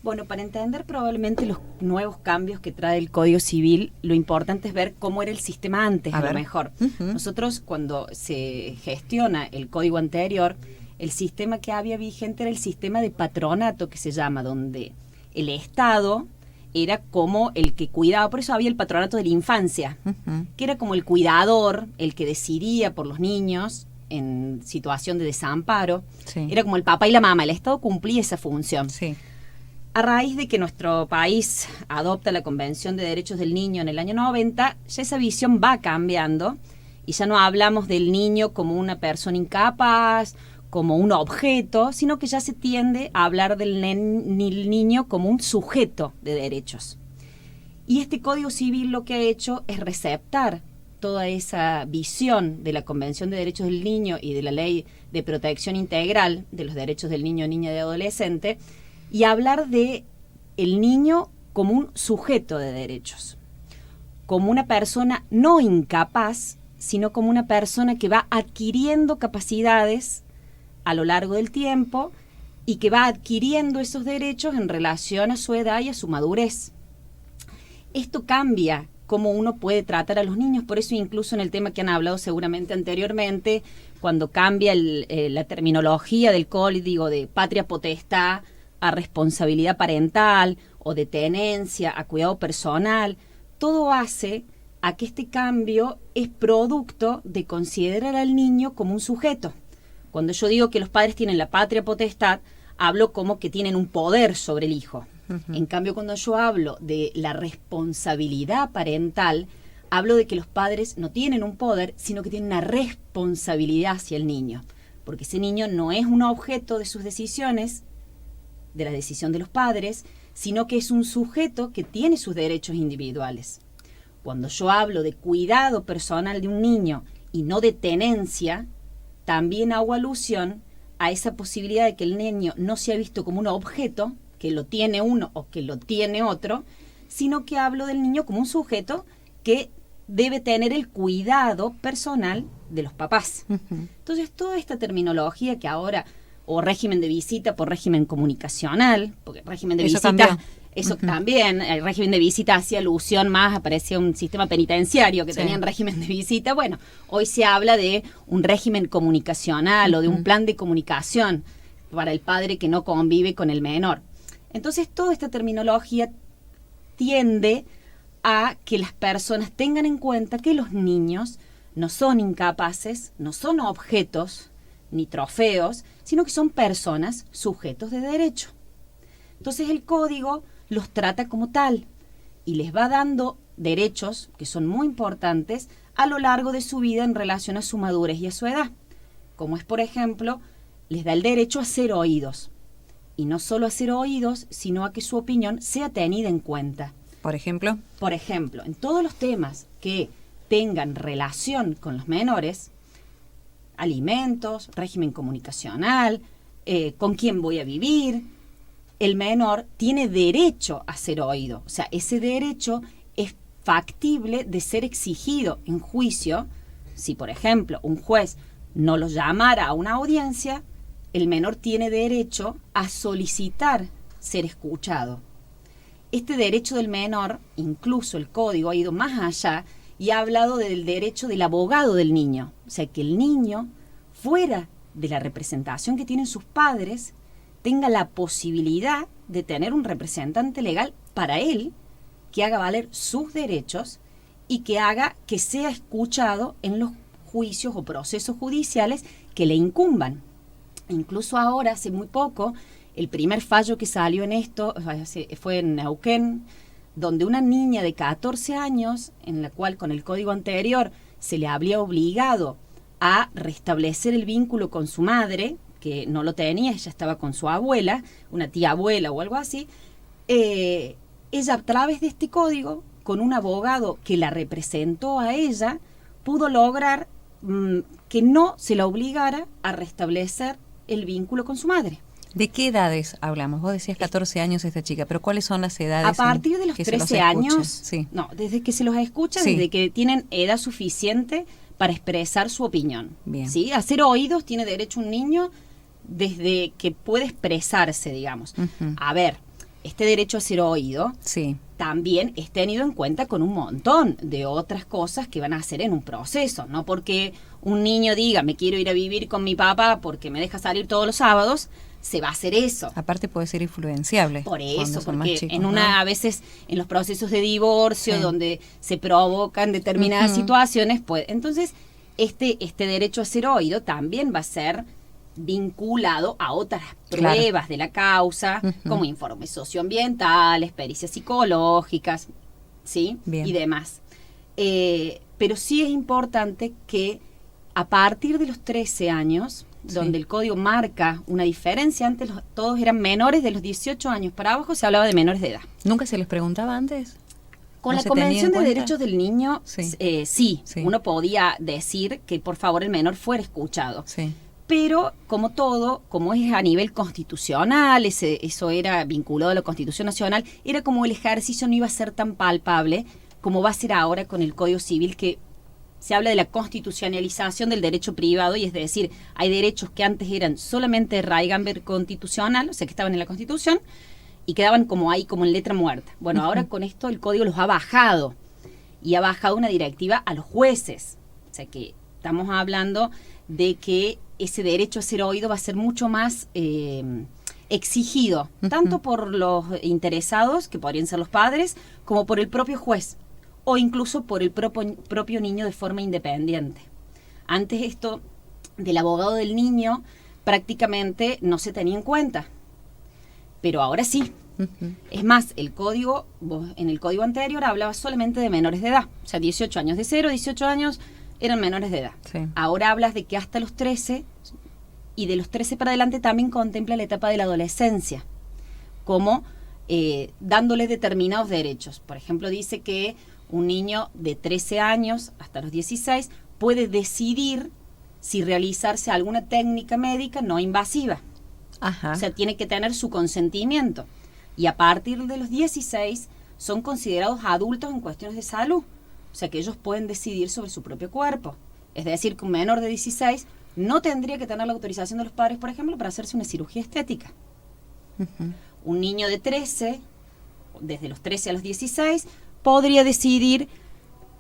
Bueno, para entender probablemente los nuevos cambios que trae el Código Civil, lo importante es ver cómo era el sistema antes, a lo mejor. Nosotros, cuando se gestiona el código anterior, el sistema que había vigente era el sistema de patronato, que se llama, donde el Estado era como el que cuidaba, por eso había el patronato de la infancia, que era como el cuidador, el que decidía por los niños en situación de desamparo. Sí. Era como el papá y la mamá, el Estado cumplía esa función. Sí. A raíz de que nuestro país adopta la Convención de Derechos del Niño en el año 90, ya esa visión va cambiando y ya no hablamos del niño como una persona incapaz, como un objeto, sino que ya se tiende a hablar del niño como un sujeto de derechos. Y este Código Civil lo que ha hecho es receptar toda esa visión de la Convención de Derechos del Niño y de la Ley de Protección Integral de los Derechos del Niño, Niña y Adolescente, y hablar de el niño como un sujeto de derechos, como una persona no incapaz, sino como una persona que va adquiriendo capacidades a lo largo del tiempo y que va adquiriendo esos derechos en relación a su edad y a su madurez. Esto cambia cómo uno puede tratar a los niños, por eso incluso en el tema que han hablado seguramente anteriormente, cuando cambia la terminología del código de patria potestad a responsabilidad parental o de tenencia a cuidado personal, todo hace a que este cambio es producto de considerar al niño como un sujeto. Cuando yo digo que los padres tienen la patria potestad, hablo como que tienen un poder sobre el hijo. En cambio, cuando yo hablo de la responsabilidad parental, hablo de que los padres no tienen un poder, sino que tienen una responsabilidad hacia el niño. Porque ese niño no es un objeto de sus decisiones, de la decisión de los padres, sino que es un sujeto que tiene sus derechos individuales. Cuando yo hablo de cuidado personal de un niño y no de tenencia, también hago alusión a esa posibilidad de que el niño no sea visto como un objeto, que lo tiene uno o que lo tiene otro, sino que hablo del niño como un sujeto que debe tener el cuidado personal de los papás. Entonces, toda esta terminología que ahora, o régimen de visita por régimen comunicacional, porque régimen de visita, eso también, el régimen de visita hacía alusión más, aparecía un sistema penitenciario que tenían régimen de visita. Bueno, hoy se habla de un régimen comunicacional o de un plan de comunicación para el padre que no convive con el menor. Entonces, toda esta terminología tiende a que las personas tengan en cuenta que los niños no son incapaces, no son objetos ni trofeos, sino que son personas sujetos de derecho. Entonces el código los trata como tal y les va dando derechos que son muy importantes a lo largo de su vida en relación a su madurez y a su edad. Como es, por ejemplo, les da el derecho a ser oídos. Y no solo a ser oídos, sino a que su opinión sea tenida en cuenta. ¿Por ejemplo? Por ejemplo, en todos los temas que tengan relación con los menores, alimentos, régimen comunicacional, con quién voy a vivir, el menor tiene derecho a ser oído. O sea, ese derecho es factible de ser exigido en juicio. Si, por ejemplo, un juez no lo llamara a una audiencia, el menor tiene derecho a solicitar ser escuchado. Este derecho del menor, incluso el código ha ido más allá y ha hablado del derecho del abogado del niño. O sea, que el niño, fuera de la representación que tienen sus padres, tenga la posibilidad de tener un representante legal para él, que haga valer sus derechos y que haga que sea escuchado en los juicios o procesos judiciales que le incumban. Incluso ahora, hace muy poco, el primer fallo que salió en esto fue en Neuquén, donde una niña de 14 años, en la cual con el código anterior se le habría obligado a restablecer el vínculo con su madre, que no lo tenía, ella estaba con su abuela, una tía abuela o algo así, ella a través de este código, con un abogado que la representó a ella, pudo lograr que no se la obligara a restablecer el vínculo con su madre. ¿De qué edades hablamos? Vos decías 14 años esta chica, pero ¿cuáles son las edades? A partir de los 13 años, sí. No, desde que se los escucha, sí. Desde que tienen edad suficiente para expresar su opinión. Bien. ¿Sí? A ser oídos tiene derecho un niño desde que puede expresarse, digamos. A ver, este derecho a ser oído Sí. también es tenido en cuenta con un montón de otras cosas que van a hacer en un proceso. No porque un niño diga, me quiero ir a vivir con mi papá porque me deja salir todos los sábados, se va a hacer eso. Aparte puede ser influenciable. Por eso, son más porque chicos, en ¿no? a veces en los procesos de divorcio Sí. donde se provocan determinadas situaciones, pues entonces este derecho a ser oído también va a ser vinculado a otras pruebas de la causa, como informes socioambientales, pericias psicológicas, ¿sí? Bien. Y demás. Pero sí es importante que a partir de los 13 años, donde el código marca una diferencia, antes todos eran menores de los 18 años para abajo, se hablaba de menores de edad. ¿Nunca se les preguntaba antes? Con ¿No la se tenía en Convención de cuenta? Derechos del Niño, Sí. Sí, Sí. uno podía decir que por favor el menor fuera escuchado. Sí. Pero, como todo, como es a nivel constitucional, eso era vinculado a la Constitución Nacional, era como el ejercicio no iba a ser tan palpable como va a ser ahora con el Código Civil, que se habla de la constitucionalización del derecho privado, y es decir, hay derechos que antes eran solamente raigamber constitucional, o sea, que estaban en la Constitución, y quedaban como ahí, como en letra muerta. Bueno, ahora con esto el Código los ha bajado, y ha bajado una directiva a los jueces. O sea, que estamos hablando de que ese derecho a ser oído va a ser mucho más exigido, tanto por los interesados, que podrían ser los padres, como por el propio juez, o incluso por el propio niño de forma independiente. Antes esto del abogado del niño prácticamente no se tenía en cuenta, pero ahora sí. Es más, en el código anterior hablaba solamente de menores de edad, o sea, 18 años, de 0 a 18 años eran menores de edad. Sí. Ahora hablas de que hasta los 13, y de los 13 para adelante también contempla la etapa de la adolescencia, como dándole determinados derechos. Por ejemplo, dice que un niño de 13 años hasta los 16 puede decidir si realizarse alguna técnica médica no invasiva. Ajá. O sea, tiene que tener su consentimiento. Y a partir de los 16 son considerados adultos en cuestiones de salud. O sea, que ellos pueden decidir sobre su propio cuerpo. Es decir, que un menor de 16 no tendría que tener la autorización de los padres, por ejemplo, para hacerse una cirugía estética. Un niño de 13, desde los 13 a los 16, podría decidir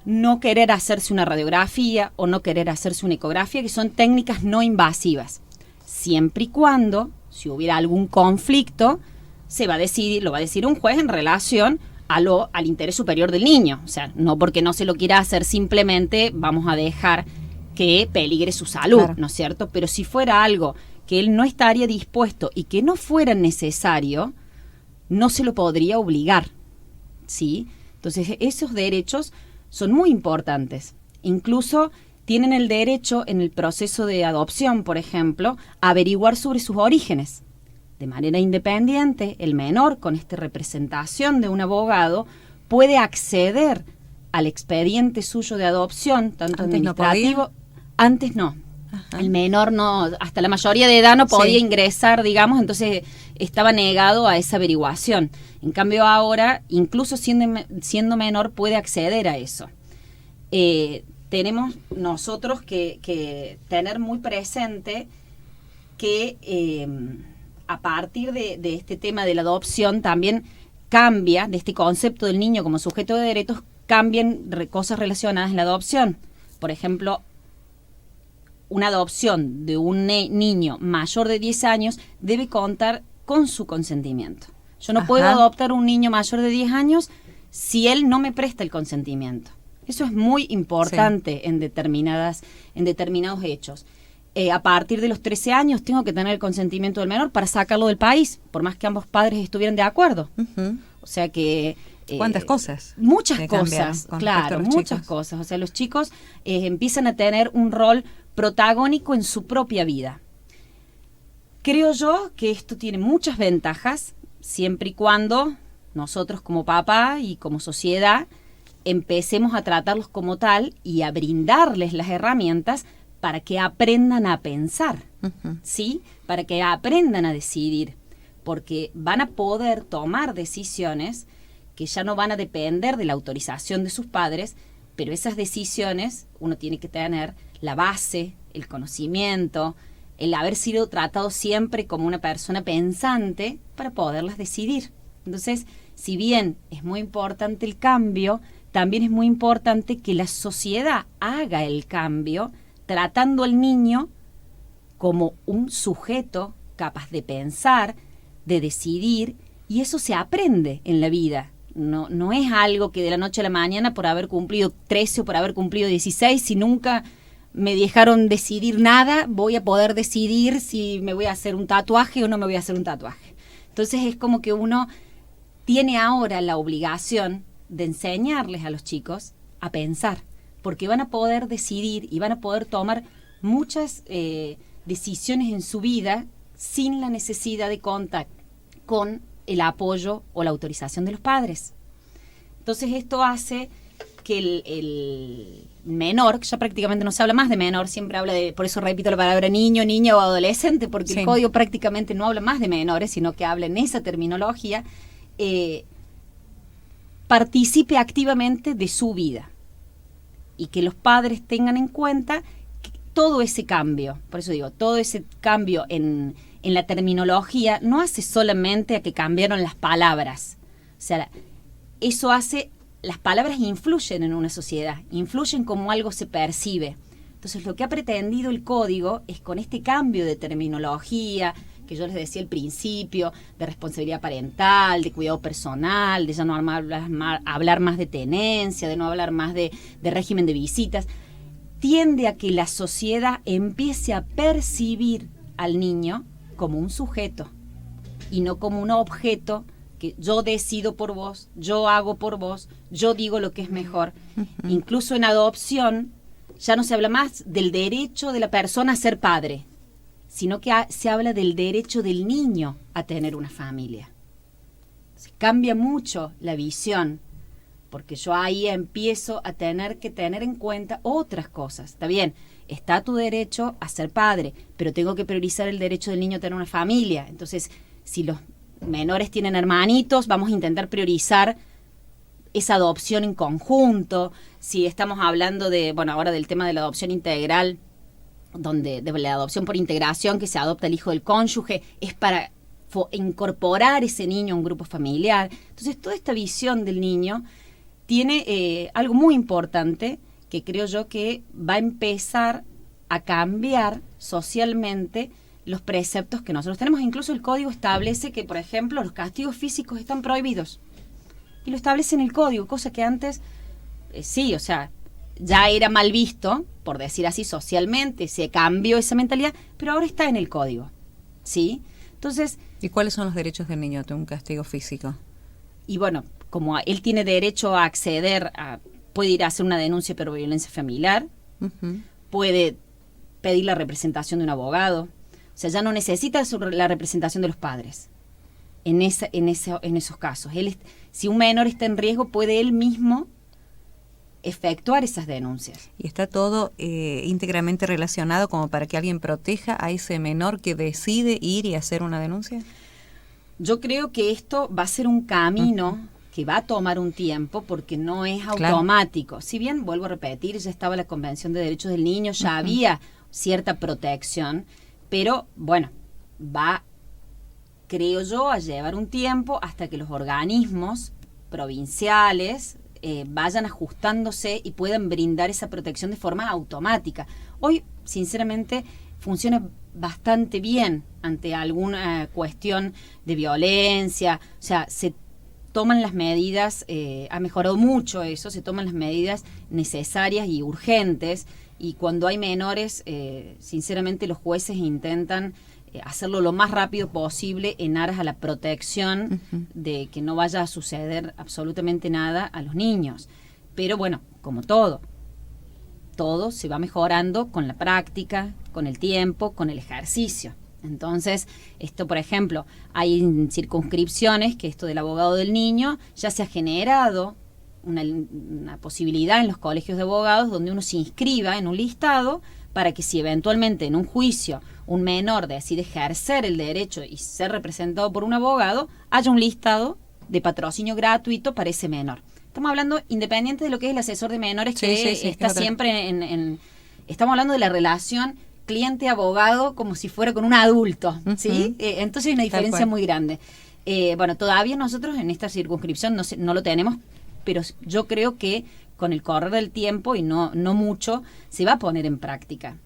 no querer hacerse una radiografía o no querer hacerse una ecografía, que son técnicas no invasivas. Siempre y cuando, si hubiera algún conflicto, lo va a decir un juez en relación al interés superior del niño. O sea, no porque no se lo quiera hacer, simplemente vamos a dejar que peligre su salud, Claro. ¿no es cierto? Pero si fuera algo que él no estaría dispuesto y que no fuera necesario, no se lo podría obligar, ¿sí? Entonces, esos derechos son muy importantes. Incluso tienen el derecho, en el proceso de adopción, por ejemplo, a averiguar sobre sus orígenes. De manera independiente, el menor, con esta representación de un abogado, puede acceder al expediente suyo de adopción, tanto ¿Antes no administrativo. podía? Antes no. Ajá. El menor no, hasta la mayoría de edad no podía Sí. ingresar, digamos, entonces estaba negado a esa averiguación. En cambio ahora, incluso siendo menor, puede acceder a eso. Tenemos nosotros que tener muy presente que a partir de este tema de la adopción también cambia, de este concepto del niño como sujeto de derechos, cambian cosas relacionadas en la adopción. Por ejemplo, una adopción de un niño mayor de 10 años debe contar con su consentimiento. Yo no puedo adoptar un niño mayor de 10 años si él no me presta el consentimiento. Eso es muy importante en determinados hechos. A partir de los 13 años tengo que tener el consentimiento del menor para sacarlo del país, por más que ambos padres estuvieran de acuerdo. O sea que... ¿Cuántas cosas? Muchas que cambiaron cosas, con respecto a claro, los muchas chicos? cosas. O sea, los chicos empiezan a tener un rol protagónico en su propia vida. Creo yo que esto tiene muchas ventajas, siempre y cuando nosotros como papá y como sociedad empecemos a tratarlos como tal y a brindarles las herramientas para que aprendan a pensar, ¿sí? Para que aprendan a decidir, porque van a poder tomar decisiones que ya no van a depender de la autorización de sus padres, pero esas decisiones uno tiene que tener la base, el conocimiento, el haber sido tratado siempre como una persona pensante para poderlas decidir. Entonces, si bien es muy importante el cambio, también es muy importante que la sociedad haga el cambio, tratando al niño como un sujeto capaz de pensar, de decidir, y eso se aprende en la vida. No es algo que de la noche a la mañana, por haber cumplido 13 o por haber cumplido 16, si nunca me dejaron decidir nada, voy a poder decidir si me voy a hacer un tatuaje o no me voy a hacer un tatuaje. Entonces es como que uno tiene ahora la obligación de enseñarles a los chicos a pensar, porque van a poder decidir y van a poder tomar muchas decisiones en su vida sin la necesidad de contar con el apoyo o la autorización de los padres. Entonces esto hace que el menor, que ya prácticamente no se habla más de menor, siempre habla de, por eso repito la palabra niño, niña o adolescente, porque el código prácticamente no habla más de menores, sino que habla en esa terminología, participe activamente de su vida y que los padres tengan en cuenta todo ese cambio. Por eso digo, todo ese cambio en la terminología no hace solamente a que cambiaron las palabras. O sea, eso hace, las palabras influyen en una sociedad, influyen como algo se percibe. Entonces lo que ha pretendido el código es, con este cambio de terminología, que yo les decía al principio, de responsabilidad parental, de cuidado personal, de ya no hablar más de tenencia, de no hablar más de régimen de visitas, tiende a que la sociedad empiece a percibir al niño como un sujeto y no como un objeto que yo decido por vos, yo hago por vos, yo digo lo que es mejor. Incluso en adopción ya no se habla más del derecho de la persona a ser padre, sino que se habla del derecho del niño a tener una familia. Se cambia mucho la visión, porque yo ahí empiezo a tener que tener en cuenta otras cosas. Está bien, está tu derecho a ser padre, pero tengo que priorizar el derecho del niño a tener una familia. Entonces, si los menores tienen hermanitos, vamos a intentar priorizar esa adopción en conjunto. Si estamos hablando de, bueno, ahora del tema de la adopción integral, donde de la adopción por integración, que se adopta el hijo del cónyuge, es para incorporar ese niño a un grupo familiar. Entonces, toda esta visión del niño tiene algo muy importante que creo yo que va a empezar a cambiar socialmente los preceptos que nosotros tenemos. Incluso el código establece que, por ejemplo, los castigos físicos están prohibidos. Y lo establece en el código, cosa que antes, sí, o sea, ya era mal visto, por decir así, socialmente, se cambió esa mentalidad, pero ahora está en el código, ¿sí? Entonces... ¿Y cuáles son los derechos del niño de un castigo físico? Y bueno, como él tiene derecho a acceder a, puede ir a hacer una denuncia por violencia familiar, puede pedir la representación de un abogado, o sea, ya no necesita la representación de los padres en esos casos. Si un menor está en riesgo, puede él mismo efectuar esas denuncias. ¿Y está todo íntegramente relacionado como para que alguien proteja a ese menor que decide ir y hacer una denuncia? Yo creo que esto va a ser un camino que va a tomar un tiempo, porque no es automático. Claro. Si bien, vuelvo a repetir, ya estaba la Convención de Derechos del Niño, ya había cierta protección, pero bueno, va, creo yo, a llevar un tiempo hasta que los organismos provinciales vayan ajustándose y puedan brindar esa protección de forma automática. Hoy, sinceramente, funciona bastante bien ante alguna cuestión de violencia, o sea, se toman las medidas, ha mejorado mucho eso, se toman las medidas necesarias y urgentes, y cuando hay menores, sinceramente los jueces intentan hacerlo lo más rápido posible en aras a la protección de que no vaya a suceder absolutamente nada a los niños. Pero bueno, como todo se va mejorando con la práctica, con el tiempo, con el ejercicio. Entonces, esto, por ejemplo, hay circunscripciones que esto del abogado del niño ya se ha generado una posibilidad en los colegios de abogados donde uno se inscriba en un listado para que si eventualmente en un juicio un menor decide ejercer el derecho y ser representado por un abogado, haya un listado de patrocinio gratuito para ese menor. Estamos hablando independiente de lo que es el asesor de menores, que está siempre estamos hablando de la relación cliente-abogado como si fuera con un adulto, ¿sí? Entonces hay una diferencia muy grande. Bueno, todavía nosotros en esta circunscripción no lo tenemos, pero yo creo que con el correr del tiempo, y no mucho, se va a poner en práctica.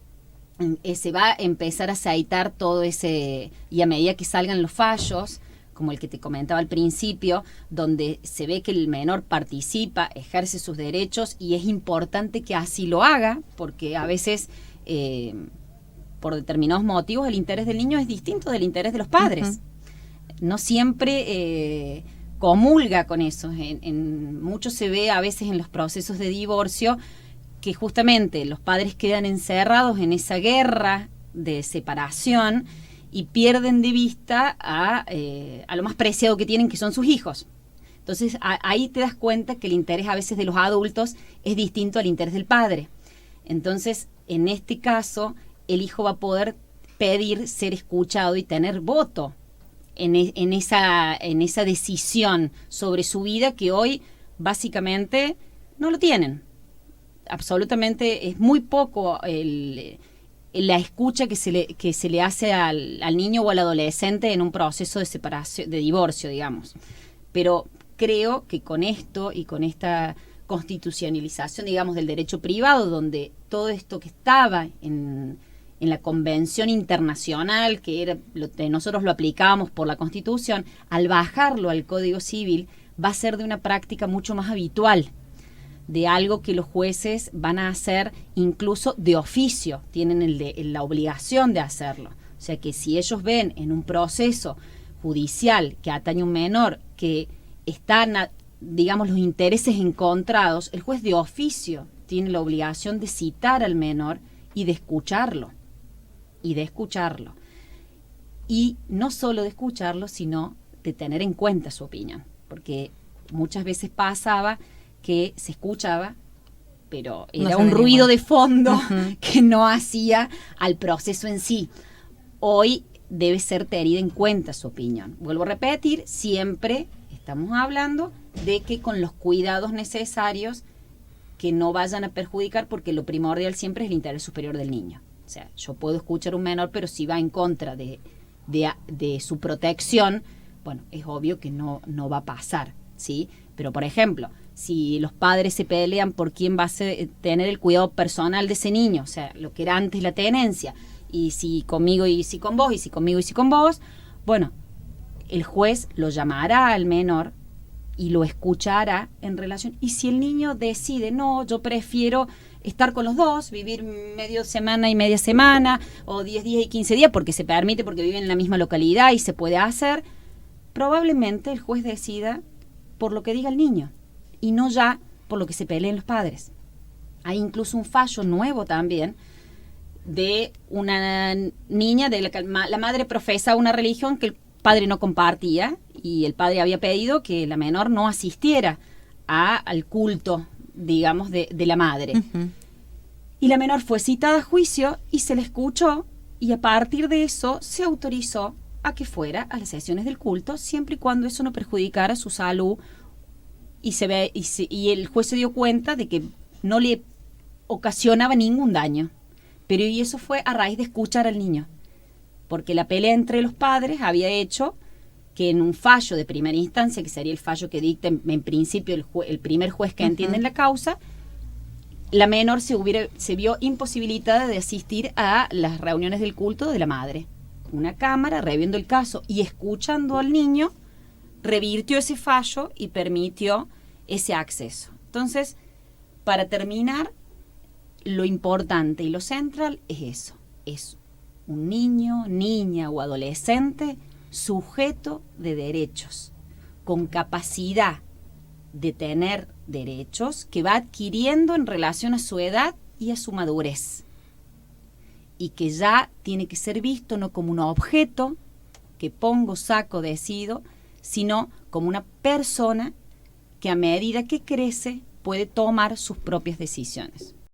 Se va a empezar a aceitar todo ese, y a medida que salgan los fallos, como el que te comentaba al principio, donde se ve que el menor participa, ejerce sus derechos, y es importante que así lo haga, porque a veces, por determinados motivos, el interés del niño es distinto del interés de los padres. No siempre comulga con eso. Mucho se ve a veces en los procesos de divorcio que justamente los padres quedan encerrados en esa guerra de separación y pierden de vista a lo más preciado que tienen, que son sus hijos. Entonces ahí te das cuenta que el interés a veces de los adultos es distinto al interés del padre. Entonces, en este caso, el hijo va a poder pedir ser escuchado y tener voto en esa decisión sobre su vida, que hoy básicamente no lo tienen. Absolutamente es muy poco la escucha que se le hace al niño o al adolescente en un proceso de separación, de divorcio, digamos. Pero creo que con esto y con esta constitucionalización, digamos, del derecho privado, donde todo esto que estaba en la Convención Internacional, que nosotros lo aplicábamos por la Constitución, al bajarlo al Código Civil, va a ser de una práctica mucho más habitual, de algo que los jueces van a hacer incluso de oficio, tienen la obligación de hacerlo. O sea que si ellos ven en un proceso judicial que atañe a un menor que están, digamos, los intereses encontrados, el juez de oficio tiene la obligación de citar al menor y de escucharlo. Y no solo de escucharlo, sino de tener en cuenta su opinión. Porque muchas veces pasaba que se escuchaba, pero era un ruido de fondo que no hacía al proceso en sí. Hoy debe ser tenida en cuenta su opinión. Vuelvo a repetir, siempre estamos hablando de que con los cuidados necesarios, que no vayan a perjudicar, porque lo primordial siempre es el interés superior del niño. O sea, yo puedo escuchar a un menor, pero si va en contra de su protección, bueno, es obvio que no va a pasar, ¿sí? Pero, por ejemplo, si los padres se pelean por quién va a tener el cuidado personal de ese niño, o sea, lo que era antes la tenencia, y si conmigo y si con vos, y si conmigo y si con vos, bueno, el juez lo llamará al menor y lo escuchará en relación. Y si el niño decide, no, yo prefiero estar con los dos, vivir media semana y media semana, o 10 días y 15 días, porque se permite, porque viven en la misma localidad y se puede hacer, probablemente el juez decida por lo que diga el niño, y no ya por lo que se peleen los padres. Hay incluso un fallo nuevo también de una niña, la madre profesa una religión que el padre no compartía, y el padre había pedido que la menor no asistiera al culto, digamos, de la madre. Y la menor fue citada a juicio y se le escuchó, y a partir de eso se autorizó a que fuera a las sesiones del culto, siempre y cuando eso no perjudicara su salud, y el juez se dio cuenta de que no le ocasionaba ningún daño. Pero y eso fue a raíz de escuchar al niño, porque la pelea entre los padres había hecho que en un fallo de primera instancia, que sería el fallo que dicta en principio el primer juez que entiende la causa, la menor se vio imposibilitada de asistir a las reuniones del culto de la madre. Una cámara, reviendo el caso y escuchando al niño, revirtió ese fallo y permitió ese acceso. Entonces, para terminar, lo importante y lo central es eso, es un niño, niña o adolescente sujeto de derechos, con capacidad de tener derechos que va adquiriendo en relación a su edad y a su madurez, y que ya tiene que ser visto no como un objeto que pongo, saco, decido, sino como una persona que a medida que crece puede tomar sus propias decisiones.